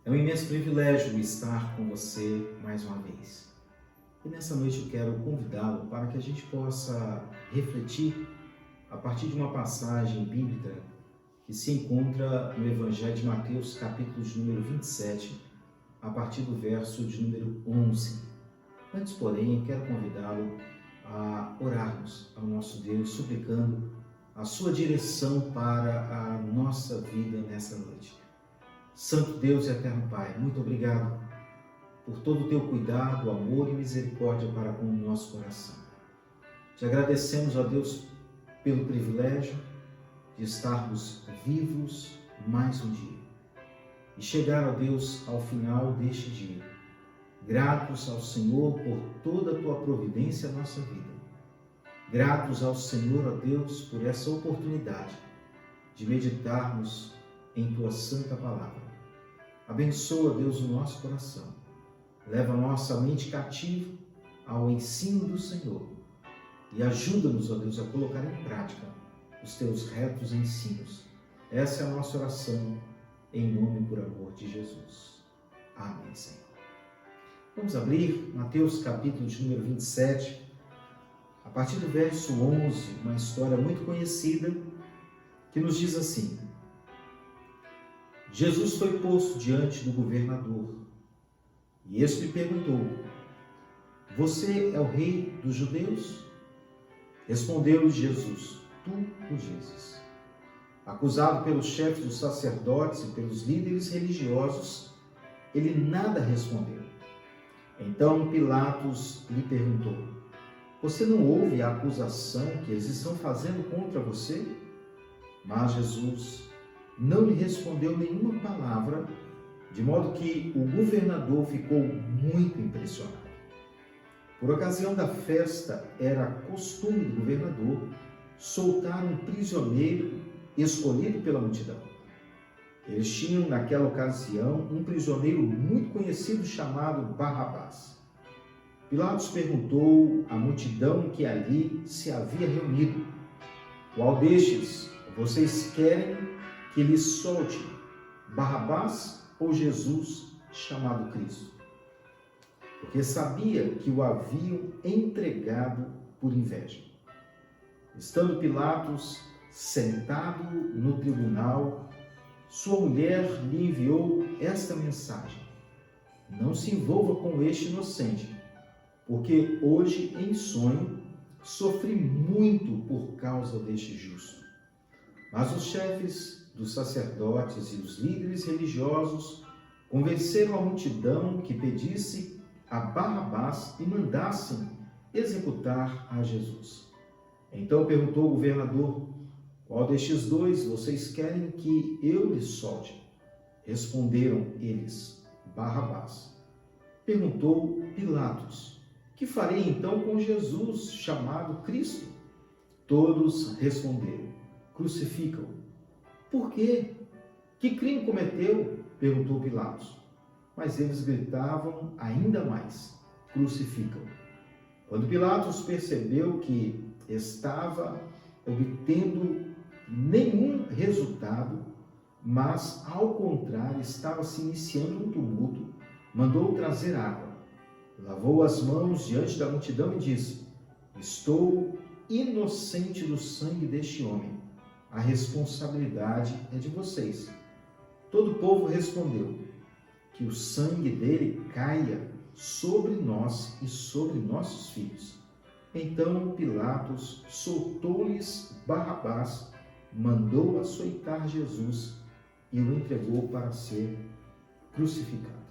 É um imenso privilégio estar com você mais uma vez. E nessa noite eu quero convidá-lo para que a gente possa refletir a partir de uma passagem bíblica que se encontra no Evangelho de Mateus, capítulo de número 27, a partir do verso de número 11. Antes, porém, eu quero convidá-lo a orarmos ao nosso Deus, suplicando a sua direção para a nossa vida nessa noite. Santo Deus e eterno Pai, muito obrigado por todo o teu cuidado, amor e misericórdia para com o nosso coração. Te agradecemos, ó Deus, pelo privilégio de estarmos vivos mais um dia e chegar, ó Deus, ao final deste dia. Gratos ao Senhor por toda a tua providência na nossa vida. Gratos ao Senhor, ó Deus, por essa oportunidade de meditarmos em tua santa palavra. Abençoa, Deus, o nosso coração. Leva a nossa mente cativa ao ensino do Senhor e ajuda-nos, ó Deus, a colocar em prática os teus retos ensinos. Essa é a nossa oração, em nome e por amor de Jesus. Amém, Senhor. Vamos abrir Mateus capítulo de número 27, a partir do verso 11, uma história muito conhecida que nos diz assim: Jesus foi posto diante do governador e este lhe perguntou: Você é o rei dos judeus? Respondeu-lhe Jesus: Tu o dizes. Acusado pelos chefes dos sacerdotes e pelos líderes religiosos, ele nada respondeu. Então Pilatos lhe perguntou: Você não ouve a acusação que eles estão fazendo contra você? Mas Jesus não lhe respondeu nenhuma palavra, de modo que o governador ficou muito impressionado. Por ocasião da festa, era costume do governador soltar um prisioneiro escolhido pela multidão. Eles tinham, naquela ocasião, um prisioneiro muito conhecido chamado Barrabás. Pilatos perguntou à multidão que ali se havia reunido: Qual destes vocês querem que lhes solte, Barrabás ou Jesus, chamado Cristo? Porque sabia que o haviam entregado por inveja. Estando Pilatos sentado no tribunal, sua mulher lhe enviou esta mensagem: Não se envolva com este inocente, porque hoje em sonho sofri muito por causa deste justo. Mas os chefes dos sacerdotes e os líderes religiosos convenceram a multidão que pedisse a Barrabás e mandassem executar a Jesus. Então perguntou o governador: Qual destes dois vocês querem que eu lhes solte? Responderam eles: Barrabás. Perguntou Pilatos: Que farei então com Jesus, chamado Cristo? Todos responderam: Crucificam. Por quê? Que crime cometeu? Perguntou Pilatos. Mas eles gritavam ainda mais: Crucificam. Quando Pilatos percebeu que estava obtendo nenhum resultado, mas ao contrário estava se iniciando um tumulto, mandou trazer água. Lavou as mãos diante da multidão e disse: Estou inocente do sangue deste homem. A responsabilidade é de vocês. Todo o povo respondeu: Que o sangue dele caia sobre nós e sobre nossos filhos. Então Pilatos soltou-lhes Barrabás, mandou açoitar Jesus e o entregou para ser crucificado.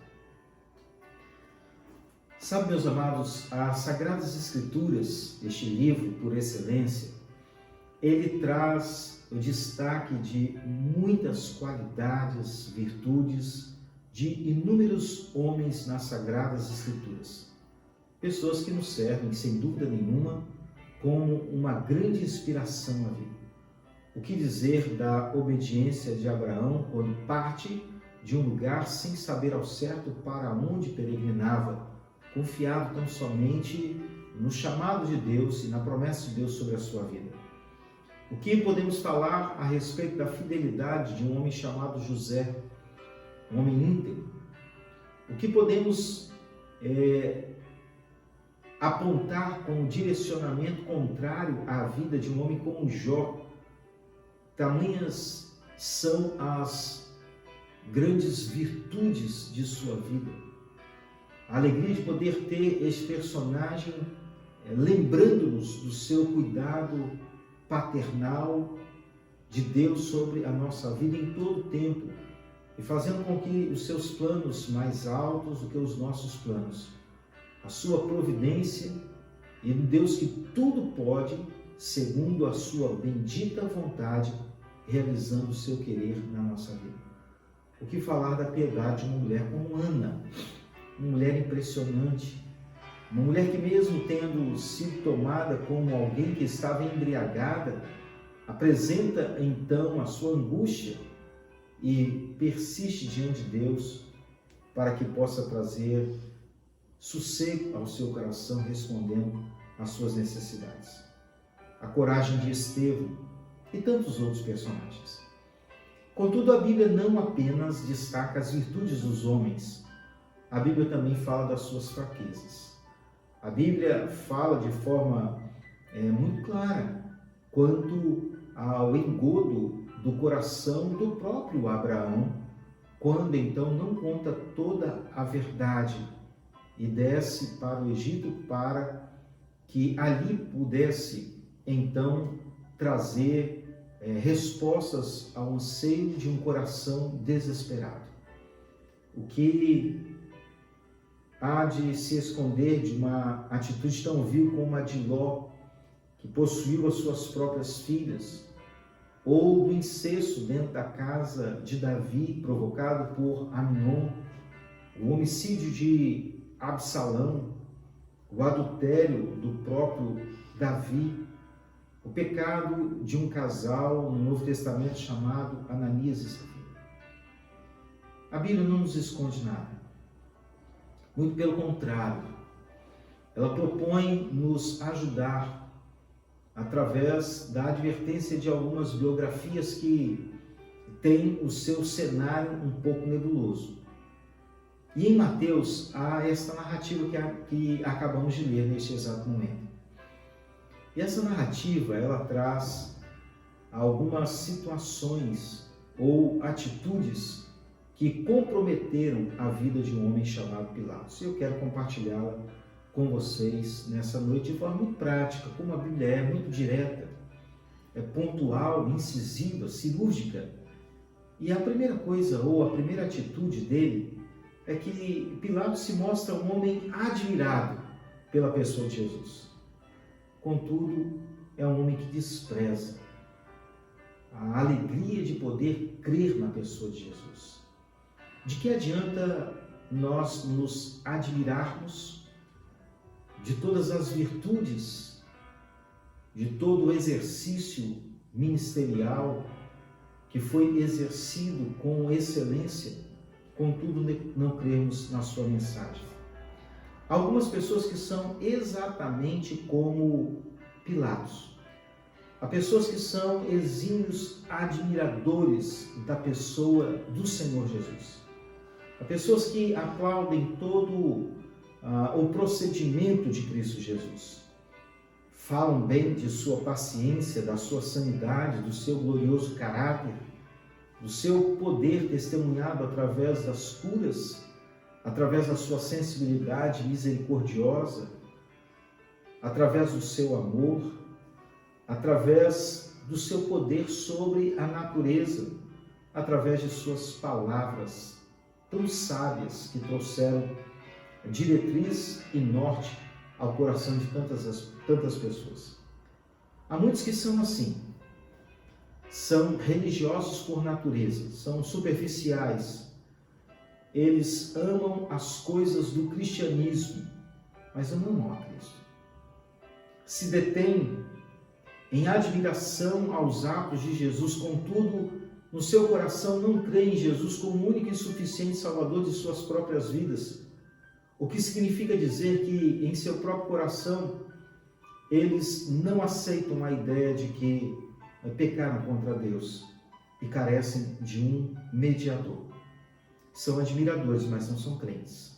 Sabe, meus amados, as Sagradas Escrituras, este livro por excelência, ele traz o destaque de muitas qualidades, virtudes de inúmeros homens nas Sagradas Escrituras. Pessoas que nos servem, sem dúvida nenhuma, como uma grande inspiração à vida. O que dizer da obediência de Abraão quando parte de um lugar sem saber ao certo para onde peregrinava, confiado tão somente no chamado de Deus e na promessa de Deus sobre a sua vida? O que podemos falar a respeito da fidelidade de um homem chamado José, um homem íntegro, O que podemos apontar como direcionamento contrário à vida de um homem como Jó? Tamanhas são as grandes virtudes de sua vida. A alegria de poder ter este personagem lembrando-nos do seu cuidado paternal de Deus sobre a nossa vida em todo o tempo e fazendo com que os seus planos mais altos do que os nossos planos, a sua providência e um Deus que tudo pode, segundo a sua bendita vontade, realizando o seu querer na nossa vida. O que falar da piedade de uma mulher como Ana, uma mulher impressionante, uma mulher que mesmo tendo sido tomada como alguém que estava embriagada, apresenta então a sua angústia e persiste diante de Deus para que possa trazer sossego ao seu coração, respondendo às suas necessidades. A coragem de Estevão e tantos outros personagens. Contudo, a Bíblia não apenas destaca as virtudes dos homens, a Bíblia também fala das suas fraquezas. A Bíblia fala de forma muito clara quanto ao engodo do coração do próprio Abraão, quando então não conta toda a verdade e desce para o Egito para que ali pudesse então trazer respostas ao anseio de um coração desesperado. O que há de se esconder de uma atitude tão vil como a de Ló, que possuiu as suas próprias filhas, ou do incesto dentro da casa de Davi, provocado por Amnon, o homicídio de Absalão, o adultério do próprio Davi, o pecado de um casal no Novo Testamento chamado Ananias e Safira. A Bíblia não nos esconde nada. Muito pelo contrário, ela propõe nos ajudar através da advertência de algumas biografias que têm o seu cenário um pouco nebuloso. E em Mateus há esta narrativa que acabamos de ler neste exato momento. E essa narrativa, ela traz algumas situações ou atitudes que comprometeram a vida de um homem chamado Pilatos. E eu quero compartilhá-la com vocês nessa noite de forma muito prática, como a Bíblia é muito direta, pontual, incisiva, cirúrgica. E a primeira coisa, ou a primeira atitude dele, é que Pilatos se mostra um homem admirado pela pessoa de Jesus. Contudo, é um homem que despreza a alegria de poder crer na pessoa de Jesus. De que adianta nós nos admirarmos de todas as virtudes, de todo o exercício ministerial que foi exercido com excelência, contudo não cremos na sua mensagem? Algumas pessoas que são exatamente como Pilatos. Há pessoas que são exímios admiradores da pessoa do Senhor Jesus. Há pessoas que aplaudem todo o procedimento de Cristo Jesus. Falam bem de sua paciência, da sua sanidade, do seu glorioso caráter, do seu poder testemunhado através das curas, através da sua sensibilidade misericordiosa, através do seu amor, através do seu poder sobre a natureza, através de suas palavras tão sábias que trouxeram diretriz e norte ao coração de tantas pessoas. Há muitos que são assim, são religiosos por natureza, são superficiais. Eles amam as coisas do cristianismo, mas não amam a Cristo. Se detêm em admiração aos atos de Jesus, contudo, no seu coração não creem em Jesus como único e suficiente Salvador de suas próprias vidas. O que significa dizer que em seu próprio coração eles não aceitam a ideia de que pecaram contra Deus e carecem de um mediador. são admiradores, mas não são crentes.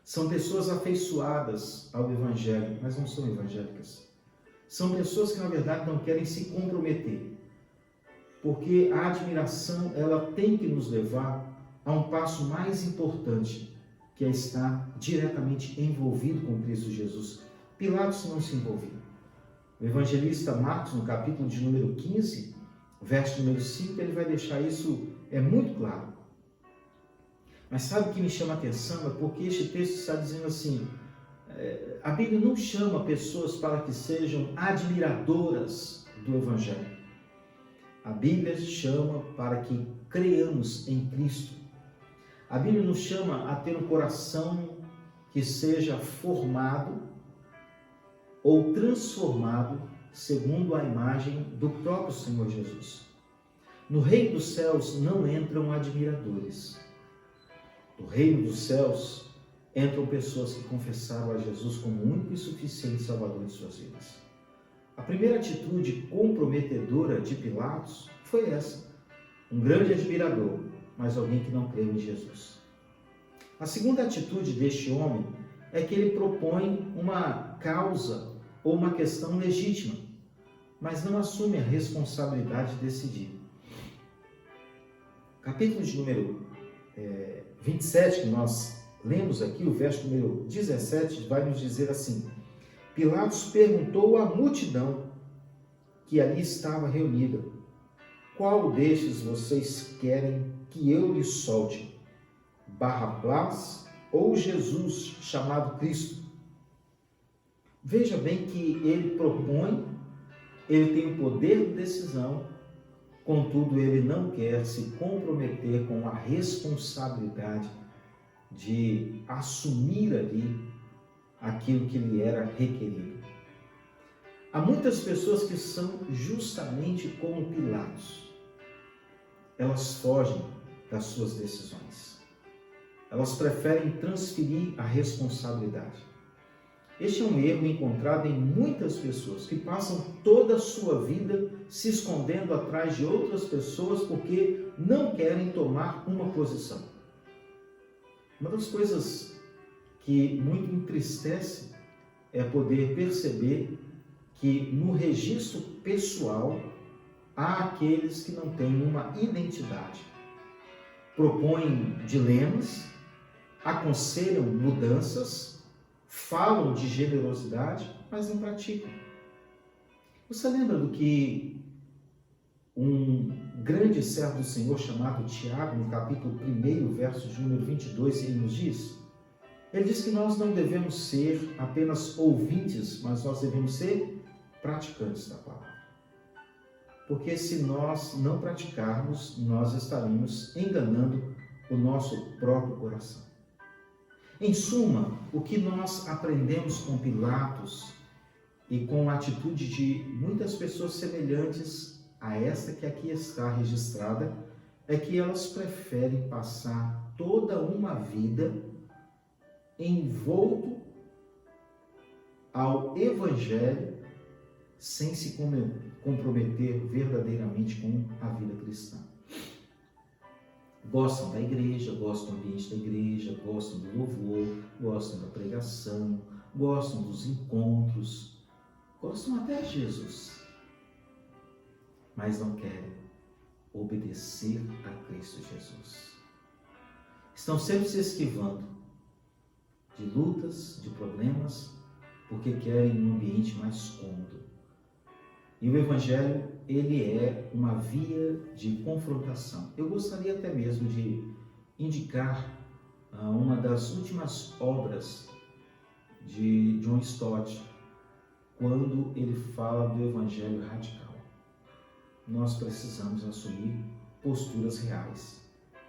São pessoas afeiçoadas ao Evangelho, mas não são evangélicas. São pessoas que, na verdade, não querem se comprometer. Porque a admiração, ela tem que nos levar a um passo mais importante, que é estar diretamente envolvido com Cristo Jesus. Pilatos não se envolvia. O evangelista Marcos, no capítulo de número 15, verso número 5, ele vai deixar isso muito claro. Mas sabe o que me chama a atenção? É porque este texto está dizendo assim, a Bíblia não chama pessoas para que sejam admiradoras do Evangelho. A Bíblia chama para que creiamos em Cristo. A Bíblia nos chama a ter um coração que seja formado ou transformado segundo a imagem do próprio Senhor Jesus. No reino dos céus não entram admiradores. No reino dos céus entram pessoas que confessaram a Jesus como o único e suficiente Salvador de suas vidas. A primeira atitude comprometedora de Pilatos foi essa. Um grande admirador, mas alguém que não creu em Jesus. A segunda atitude deste homem é que ele propõe uma causa ou uma questão legítima, mas não assume a responsabilidade de decidir. Capítulo de número 27, que nós lemos aqui, o verso número 17, vai nos dizer assim: Pilatos perguntou à multidão que ali estava reunida: qual destes vocês querem que eu lhe solte? Barrabás ou Jesus, chamado Cristo? Veja bem que ele propõe, ele tem o poder de decisão, contudo ele não quer se comprometer com a responsabilidade de assumir ali aquilo que lhe era requerido. Há muitas pessoas que são justamente como Pilatos. Elas fogem das suas decisões. Elas preferem transferir a responsabilidade. Este é um erro encontrado em muitas pessoas que passam toda a sua vida se escondendo atrás de outras pessoas porque não querem tomar uma posição. Uma das coisas que muito entristece é poder perceber que no registro pessoal há aqueles que não têm uma identidade. Propõem dilemas, aconselham mudanças, falam de generosidade, mas não praticam. Você lembra do que um grande servo do Senhor chamado Tiago, no capítulo 1, verso de número 22, ele nos diz? Ele diz que nós não devemos ser apenas ouvintes, mas nós devemos ser praticantes da palavra. Porque se nós não praticarmos, nós estaremos enganando o nosso próprio coração. Em suma, o que nós aprendemos com Pilatos e com a atitude de muitas pessoas semelhantes a essa que aqui está registrada, é que elas preferem passar toda uma vida envolto ao Evangelho sem se comprometer verdadeiramente com a vida cristã. Gostam da igreja, gostam do ambiente da igreja, gostam do louvor, gostam da pregação, gostam dos encontros, gostam até de Jesus, mas não querem obedecer a Cristo Jesus. Estão sempre se esquivando de lutas, de problemas, porque querem um ambiente mais cômodo. E o Evangelho, ele é uma via de confrontação. Eu gostaria até mesmo de indicar uma das últimas obras de John Stott, quando ele fala do Evangelho radical. Nós precisamos assumir posturas reais.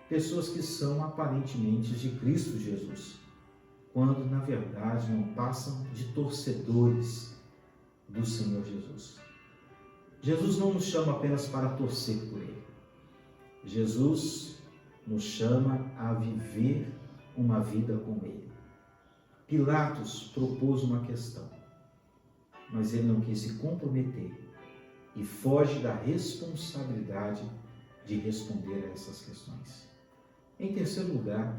Pessoas que são aparentemente de Cristo Jesus, quando na verdade não passam de torcedores do Senhor Jesus. Jesus não nos chama apenas para torcer por Ele. Jesus nos chama a viver uma vida com Ele. Pilatos propôs uma questão, mas ele não quis se comprometer e foge da responsabilidade de responder a essas questões. Em terceiro lugar,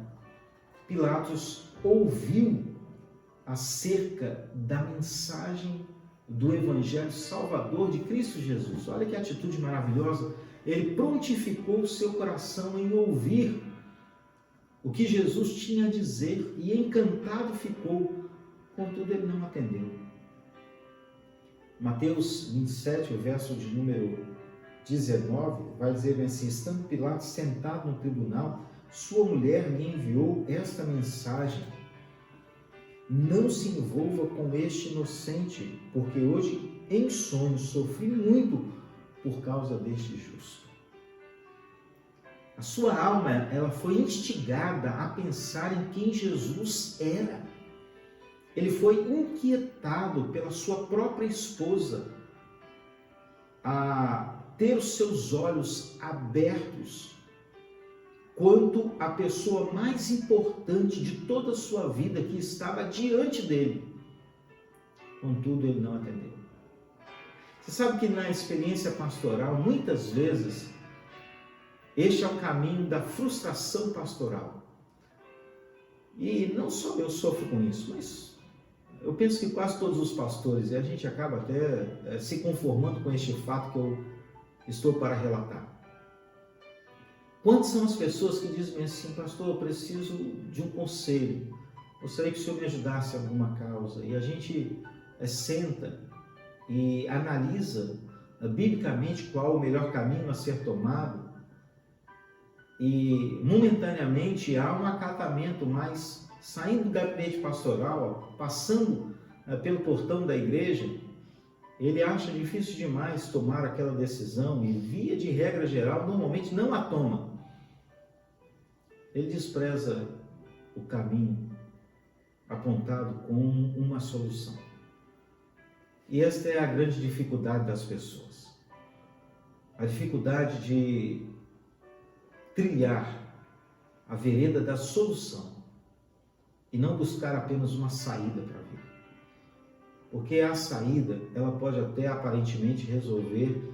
Pilatos ouviu acerca da mensagem do Evangelho Salvador de Cristo Jesus. Olha que atitude maravilhosa. Ele prontificou o seu coração em ouvir o que Jesus tinha a dizer e encantado ficou, contudo ele não atendeu. Mateus 27, o verso de número 19, vai dizer assim: estando Pilatos sentado no tribunal, sua mulher lhe enviou esta mensagem: não se envolva com este inocente, porque hoje em sonho sofri muito por causa deste justo. A sua alma, ela foi instigada a pensar em quem Jesus era. Ele foi inquietado pela sua própria esposa a ter os seus olhos abertos quanto à pessoa mais importante de toda a sua vida que estava diante dele. Contudo, ele não atendeu. Você sabe que na experiência pastoral, muitas vezes, este é o caminho da frustração pastoral. E não só eu sofro com isso, mas eu penso que quase todos os pastores, e a gente acaba até se conformando com este fato que eu estou para relatar. Quantas são as pessoas que dizem assim: pastor, eu preciso de um conselho, gostaria que o senhor me ajudasse em alguma causa, e a gente senta e analisa biblicamente qual o melhor caminho a ser tomado, e momentaneamente há um acatamento, mas saindo do gabinete pastoral, passando pelo portão da igreja, ele acha difícil demais tomar aquela decisão e, via de regra geral, normalmente não a toma. Ele despreza o caminho apontado como uma solução. E esta é a grande dificuldade das pessoas. A dificuldade de trilhar a vereda da solução e não buscar apenas uma saída para a vida. Porque a saída, ela pode até aparentemente resolver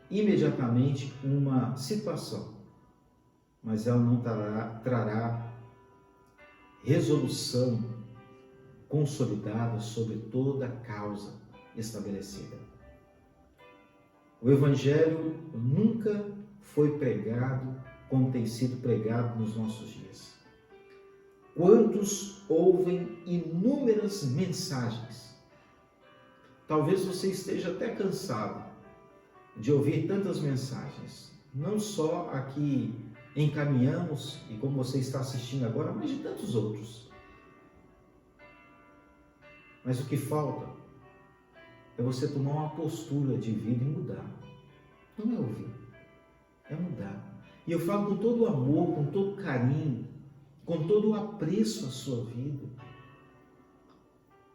imediatamente uma situação, mas ela não trará resolução consolidada sobre toda a causa estabelecida. O Evangelho nunca foi pregado como tem sido pregado nos nossos dias. Quantos ouvem inúmeras mensagens? Talvez você esteja até cansado de ouvir tantas mensagens, não só a que encaminhamos e como você está assistindo agora, mas de tantos outros. Mas o que falta é você tomar uma postura de vida e mudar. Não é ouvir, é mudar. E eu falo com todo o amor, com todo o carinho, com todo o apreço à sua vida.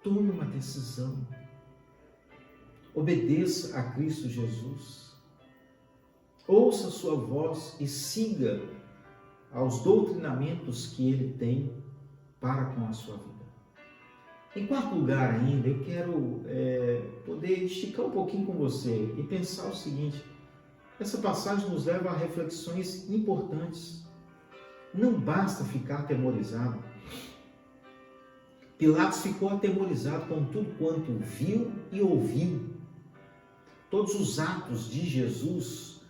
Tome uma decisão. Obedeça a Cristo Jesus. Ouça a sua voz e siga aos doutrinamentos que Ele tem para com a sua vida. Em quarto lugar ainda, eu quero poder esticar um pouquinho com você e pensar o seguinte: essa passagem nos leva a reflexões importantes. Não basta ficar atemorizado. Pilatos ficou atemorizado com tudo quanto viu e ouviu. Todos os atos de Jesus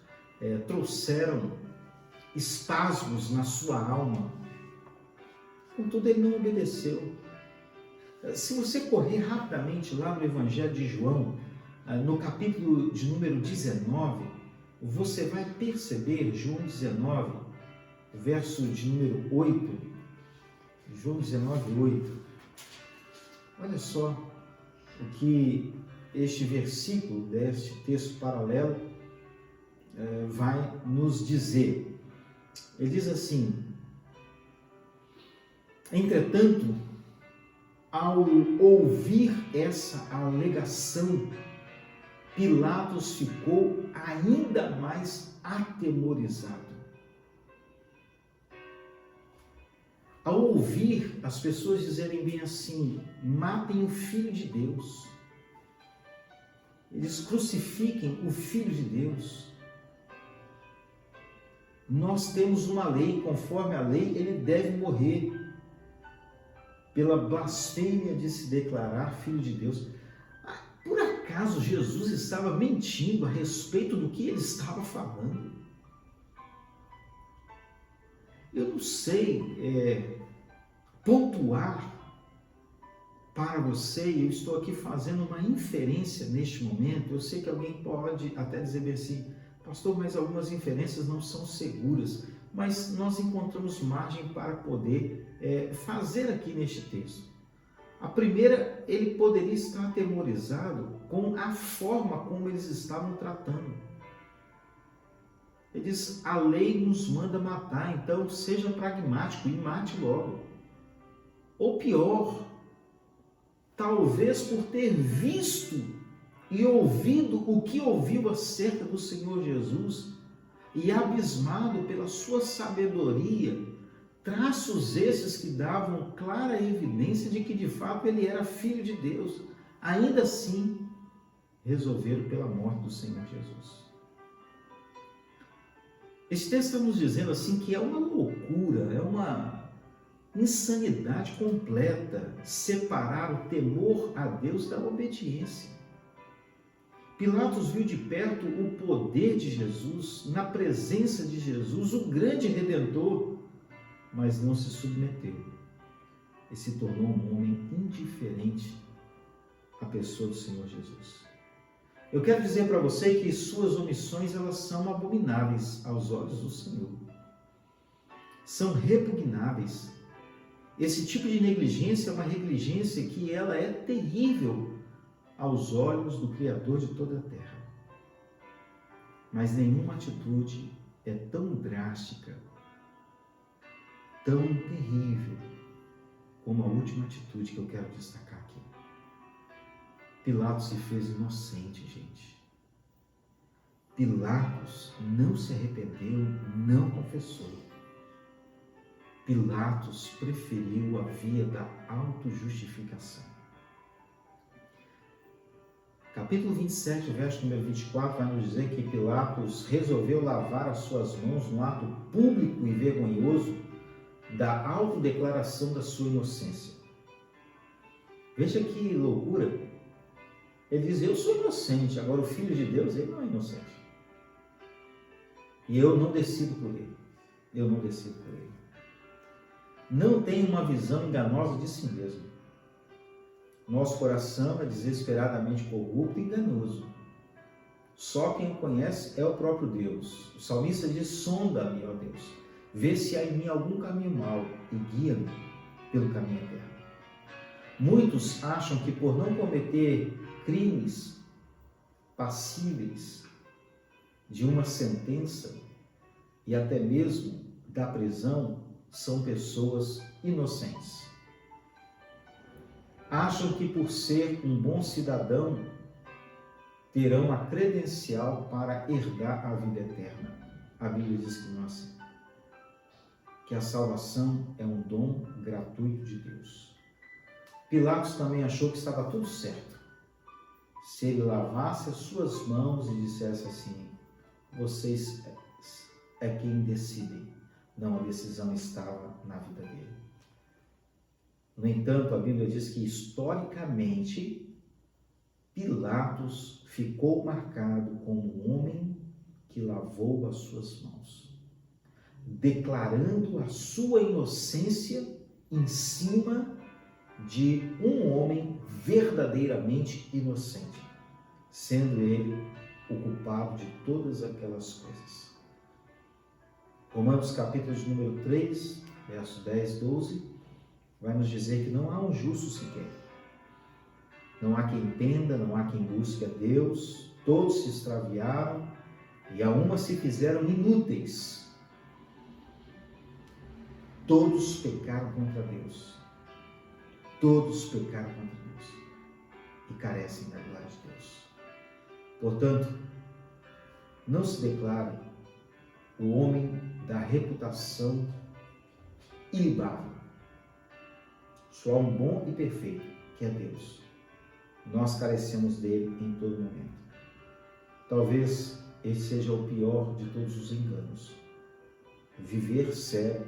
trouxeram espasmos na sua alma. Contudo, ele não obedeceu. Se você correr rapidamente lá no Evangelho de João, no capítulo de número 19, você vai perceber, João 19, verso de número 8, João 19, 8. Olha só o que este versículo deste texto paralelo vai nos dizer. Ele diz assim: entretanto, ao ouvir essa alegação, Pilatos ficou ainda mais atemorizado. Ao ouvir as pessoas dizerem bem assim: matem o Filho de Deus, eles crucifiquem o Filho de Deus, Nós temos uma lei, conforme a lei, ele deve morrer pela blasfêmia de se declarar filho de Deus. Por acaso Jesus estava mentindo a respeito do que ele estava falando? Eu não sei pontuar para você, eu estou aqui fazendo uma inferência neste momento. Eu sei que alguém pode até dizer bem assim, pastor, mas algumas inferências não são seguras, mas nós encontramos margem para poder fazer aqui neste texto. A primeira, ele poderia estar atemorizado com a forma como eles estavam tratando. Ele diz, a lei nos manda matar, então seja pragmático e mate logo. Ou pior, talvez por ter visto e ouvido o que ouviu acerca do Senhor Jesus e abismado pela sua sabedoria, traços esses que davam clara evidência de que de fato ele era filho de Deus, ainda assim resolveram pela morte do Senhor Jesus. Esse texto está nos dizendo assim que é uma loucura, é uma insanidade completa separar o temor a Deus da obediência. Pilatos viu de perto o poder de Jesus, na presença de Jesus, o grande Redentor, mas não se submeteu e se tornou um homem indiferente à pessoa do Senhor Jesus. Eu quero dizer para você que suas omissões, elas são abomináveis aos olhos do Senhor. São repugnáveis. Esse tipo de negligência é uma negligência que ela é terrível aos olhos do Criador de toda a terra. Mas nenhuma atitude é tão drástica, tão terrível, como a última atitude que eu quero destacar aqui. Pilatos se fez inocente, gente. Pilatos não se arrependeu, não confessou. Pilatos preferiu a via da autojustificação. Capítulo 27, verso número 24, vai nos dizer que Pilatos resolveu lavar as suas mãos no ato público e vergonhoso da autodeclaração da sua inocência. Veja que loucura. Ele diz, eu sou inocente, agora o Filho de Deus, ele não é inocente. E eu não decido por ele. Eu não decido por ele. Não tem uma visão enganosa de si mesmo. Nosso coração é desesperadamente corrupto e enganoso. Só quem o conhece é o próprio Deus. O salmista diz, sonda-me, ó Deus, vê se há em mim algum caminho mau e guia-me pelo caminho eterno. Muitos acham que por não cometer crimes passíveis de uma sentença e até mesmo da prisão, são pessoas inocentes. Acham que por ser um bom cidadão terão a credencial para herdar a vida eterna. A Bíblia diz que não é assim. Que a salvação é um dom gratuito de Deus. Pilatos também achou que estava tudo certo se ele lavasse as suas mãos e dissesse assim, vocês é quem decidem. Não, a decisão estava na vida dele. No entanto, a Bíblia diz que historicamente Pilatos ficou marcado como um homem que lavou as suas mãos, declarando a sua inocência em cima de um homem verdadeiramente inocente, sendo ele o culpado de todas aquelas coisas. Romanos capítulo de número 3, verso 10, 12, vai nos dizer que não há um justo sequer. Não há quem entenda, não há quem busque a Deus, todos se extraviaram e a uma se fizeram inúteis. Todos pecaram contra Deus. Todos pecaram contra Deus e carecem da glória de Deus. Portanto, não se declare o homem da reputação ilibável. Só há um bom e perfeito, que é Deus. Nós carecemos dele em todo momento. Talvez esse seja o pior de todos os enganos. viver sério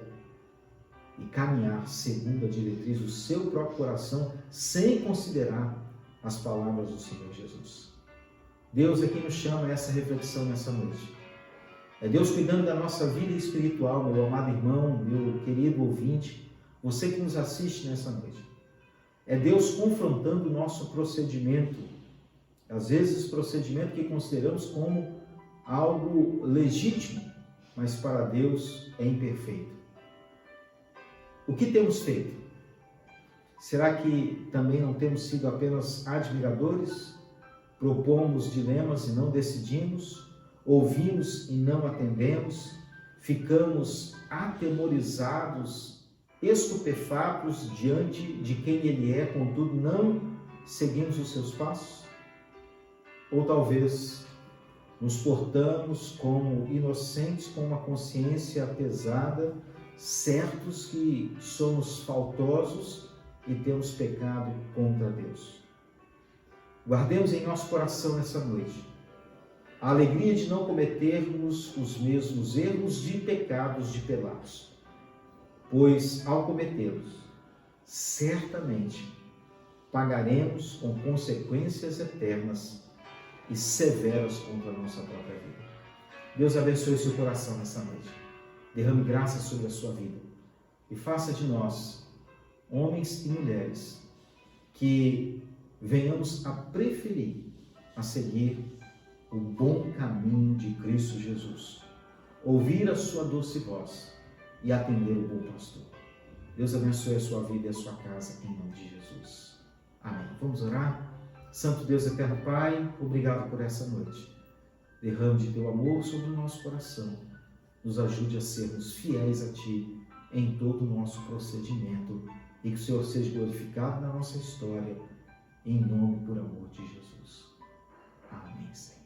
e caminhar segundo a diretriz do seu próprio coração, sem considerar as palavras do Senhor Jesus. Deus é quem nos chama a essa reflexão nessa noite. É Deus cuidando da nossa vida espiritual, meu amado irmão, meu querido ouvinte, você que nos assiste nessa noite. É Deus confrontando o nosso procedimento, às vezes procedimento que consideramos como algo legítimo, mas para Deus é imperfeito. O que temos feito? Será que também não temos sido apenas admiradores? Propomos dilemas e não decidimos? Ouvimos e não atendemos? Ficamos atemorizados, estupefatos diante de quem Ele é, contudo não seguimos os seus passos? Ou talvez nos portamos como inocentes, com uma consciência pesada, certos que somos faltosos e temos pecado contra Deus. Guardemos em nosso coração nessa noite a alegria de não cometermos os mesmos erros de pecados de Pilatos, pois ao cometê-los, certamente pagaremos com consequências eternas e severas contra a nossa própria vida. Deus abençoe seu coração nessa noite. Derrame graça sobre a sua vida e faça de nós, homens e mulheres, que venhamos a preferir, a seguir o bom caminho de Cristo Jesus, ouvir a sua doce voz e atender o bom pastor. Deus abençoe a sua vida e a sua casa, em nome de Jesus. Amém. Vamos orar? Santo Deus, eterno Pai, obrigado por essa noite. Derrame de teu amor sobre o nosso coração. Nos ajude a sermos fiéis a Ti em todo o nosso procedimento e que o Senhor seja glorificado na nossa história, em nome e por amor de Jesus. Amém, Senhor.